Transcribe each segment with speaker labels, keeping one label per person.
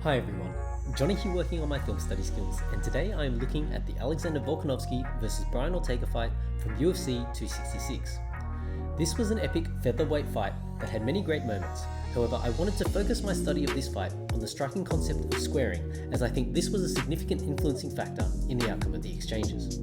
Speaker 1: Hi everyone, Johnny here working on my film study skills, and today I am looking at the Alexander Volkanovski vs Brian Ortega fight from UFC 266. This was an epic featherweight fight that had many great moments. However, I wanted to focus my study of this fight on the striking concept of squaring, as I think this was a significant influencing factor in the outcome of the exchanges.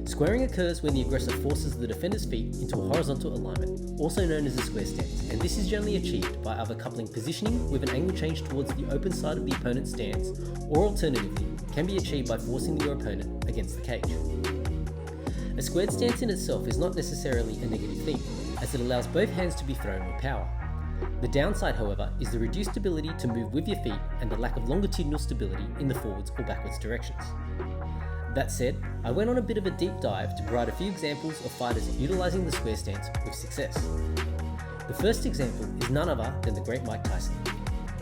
Speaker 1: Squaring occurs when the aggressor forces the defender's feet into a horizontal alignment, also known as a square stance, and this is generally achieved by either coupling positioning with an angle change towards the open side of the opponent's stance, or alternatively, can be achieved by forcing your opponent against the cage. A squared stance in itself is not necessarily a negative thing, as it allows both hands to be thrown with power. The downside, however, is the reduced ability to move with your feet and the lack of longitudinal stability in the forwards or backwards directions. That said, I went on a bit of a deep dive to provide a few examples of fighters utilising the square stance with success. The first example is none other than the great Mike Tyson.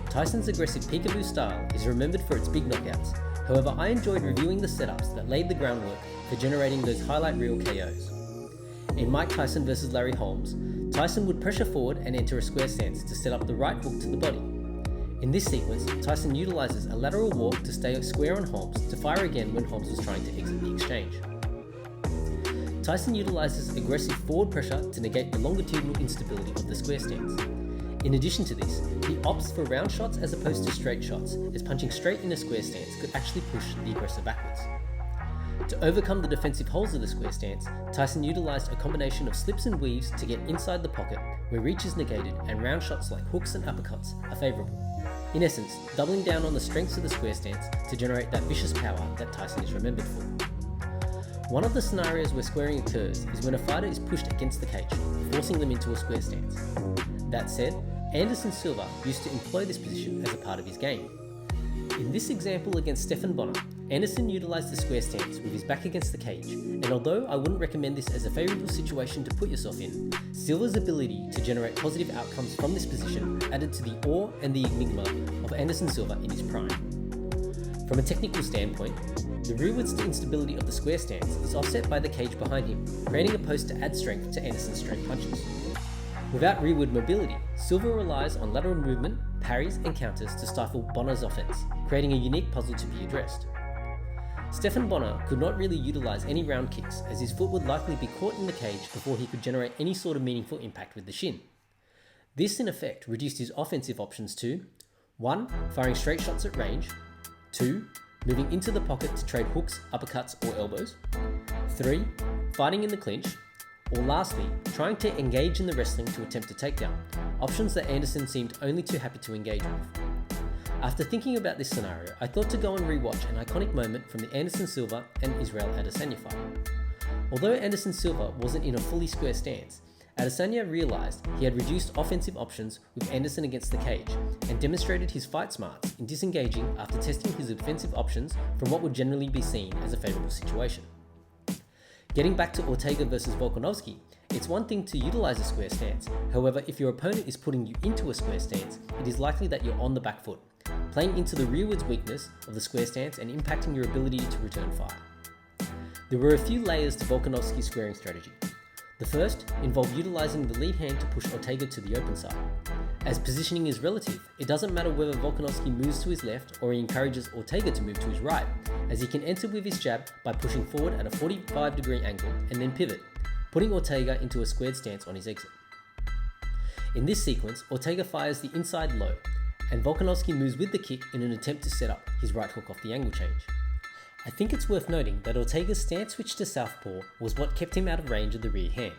Speaker 1: Tyson's aggressive peekaboo style is remembered for its big knockouts. However, I enjoyed reviewing the setups that laid the groundwork for generating those highlight reel KOs. In Mike Tyson vs Larry Holmes, Tyson would pressure forward and enter a square stance to set up the right hook to the body. In this sequence, Tyson utilises a lateral walk to stay square on Holmes to fire again when Holmes was trying to exit the exchange. Tyson utilises aggressive forward pressure to negate the longitudinal instability of the square stance. In addition to this, he opts for round shots as opposed to straight shots, as punching straight in a square stance could actually push the aggressor backwards. To overcome the defensive holes of the square stance, Tyson utilised a combination of slips and weaves to get inside the pocket, where reach is negated and round shots like hooks and uppercuts are favourable. In essence, doubling down on the strengths of the square stance to generate that vicious power that Tyson is remembered for. One of the scenarios where squaring occurs is when a fighter is pushed against the cage, forcing them into a square stance. That said, Anderson Silva used to employ this position as a part of his game. In this example against Stephan Bonnar, Anderson utilised the square stance with his back against the cage, and although I wouldn't recommend this as a favourable situation to put yourself in, Silva's ability to generate positive outcomes from this position added to the awe and the enigma of Anderson Silva in his prime. From a technical standpoint, the rearwards instability of the square stance is offset by the cage behind him, creating a post to add strength to Anderson's straight punches. Without rearward mobility, Silva relies on lateral movement, parries and counters to stifle Bonnar's offense, creating a unique puzzle to be addressed. Stephan Bonnar could not really utilise any round kicks, as his foot would likely be caught in the cage before he could generate any sort of meaningful impact with the shin. This in effect reduced his offensive options to 1. Firing straight shots at range, 2. Moving into the pocket to trade hooks, uppercuts or elbows, 3. Fighting in the clinch, or lastly, trying to engage in the wrestling to attempt a takedown, options that Anderson seemed only too happy to engage with. After thinking about this scenario, I thought to go and rewatch an iconic moment from the Anderson Silva and Israel Adesanya fight. Although Anderson Silva wasn't in a fully square stance, Adesanya realised he had reduced offensive options with Anderson against the cage and demonstrated his fight smarts in disengaging after testing his offensive options from what would generally be seen as a favourable situation. Getting back to Ortega vs Volkanovski, it's one thing to utilise a square stance. However, if your opponent is putting you into a square stance, it is likely that you're on the back foot, playing into the rearwards weakness of the square stance and impacting your ability to return fire. There were a few layers to Volkanovski's squaring strategy. The first involved utilising the lead hand to push Ortega to the open side. As positioning is relative, it doesn't matter whether Volkanovski moves to his left or he encourages Ortega to move to his right, as he can enter with his jab by pushing forward at a 45-degree angle and then pivot, putting Ortega into a squared stance on his exit. In this sequence, Ortega fires the inside low, and Volkanovski moves with the kick in an attempt to set up his right hook off the angle change. I think it's worth noting that Ortega's stance switch to southpaw was what kept him out of range of the rear hand.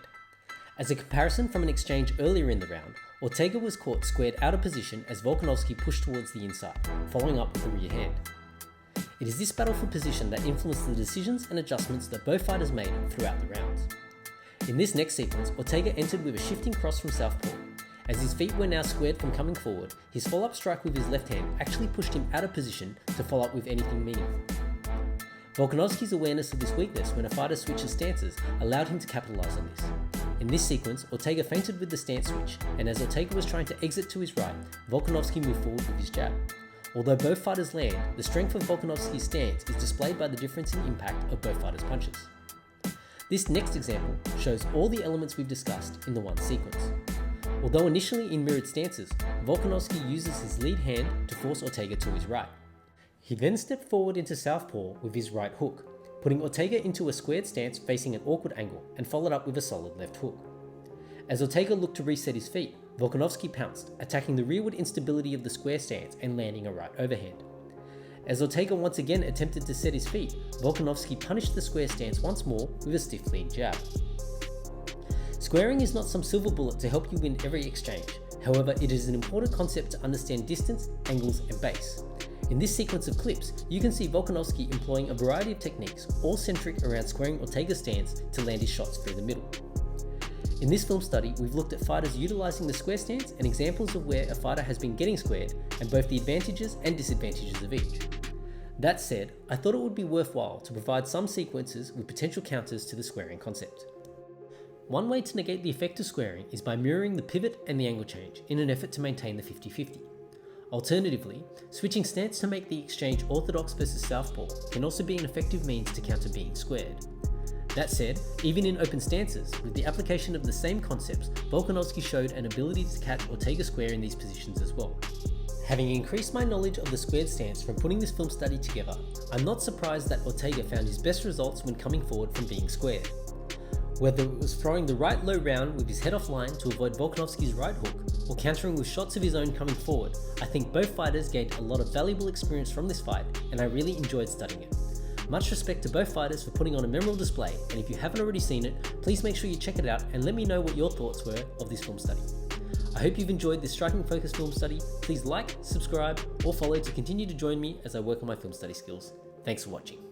Speaker 1: As a comparison from an exchange earlier in the round, Ortega was caught squared out of position as Volkanovski pushed towards the inside, following up with the rear hand. It is this battle for position that influenced the decisions and adjustments that both fighters made throughout the rounds. In this next sequence, Ortega entered with a shifting cross from southpaw. As his feet were now squared from coming forward, his follow-up strike with his left hand actually pushed him out of position to follow up with anything meaningful. Volkanovski's awareness of this weakness when a fighter switches stances allowed him to capitalise on this. In this sequence, Ortega feinted with the stance switch, and as Ortega was trying to exit to his right, Volkanovski moved forward with his jab. Although both fighters land, the strength of Volkanovski's stance is displayed by the difference in impact of both fighters' punches. This next example shows all the elements we've discussed in the one sequence. Although initially in mirrored stances, Volkanovski uses his lead hand to force Ortega to his right. He then stepped forward into southpaw with his right hook, putting Ortega into a squared stance facing an awkward angle and followed up with a solid left hook. As Ortega looked to reset his feet, Volkanovski pounced, attacking the rearward instability of the square stance and landing a right overhand. As Ortega once again attempted to set his feet, Volkanovski punished the square stance once more with a stiff lead jab. Squaring is not some silver bullet to help you win every exchange. However, it is an important concept to understand distance, angles, and base. In this sequence of clips, you can see Volkanovski employing a variety of techniques, all centric around squaring Ortega's stance to land his shots through the middle. In this film study, we've looked at fighters utilizing the square stance and examples of where a fighter has been getting squared, and both the advantages and disadvantages of each. That said, I thought it would be worthwhile to provide some sequences with potential counters to the squaring concept. One way to negate the effect of squaring is by mirroring the pivot and the angle change in an effort to maintain the 50-50. Alternatively, switching stance to make the exchange orthodox versus southpaw can also be an effective means to counter being squared. That said, even in open stances, with the application of the same concepts, Volkanovski showed an ability to catch Ortega square in these positions as well. Having increased my knowledge of the squared stance from putting this film study together, I'm not surprised that Ortega found his best results when coming forward from being squared. Whether it was throwing the right low round with his head offline to avoid Volkanovski's right hook, or countering with shots of his own coming forward, I think both fighters gained a lot of valuable experience from this fight, and I really enjoyed studying it. Much respect to both fighters for putting on a memorable display, and if you haven't already seen it, please make sure you check it out and let me know what your thoughts were of this film study. I hope you've enjoyed this striking focus film study. Please like, subscribe, or follow to continue to join me as I work on my film study skills. Thanks for watching.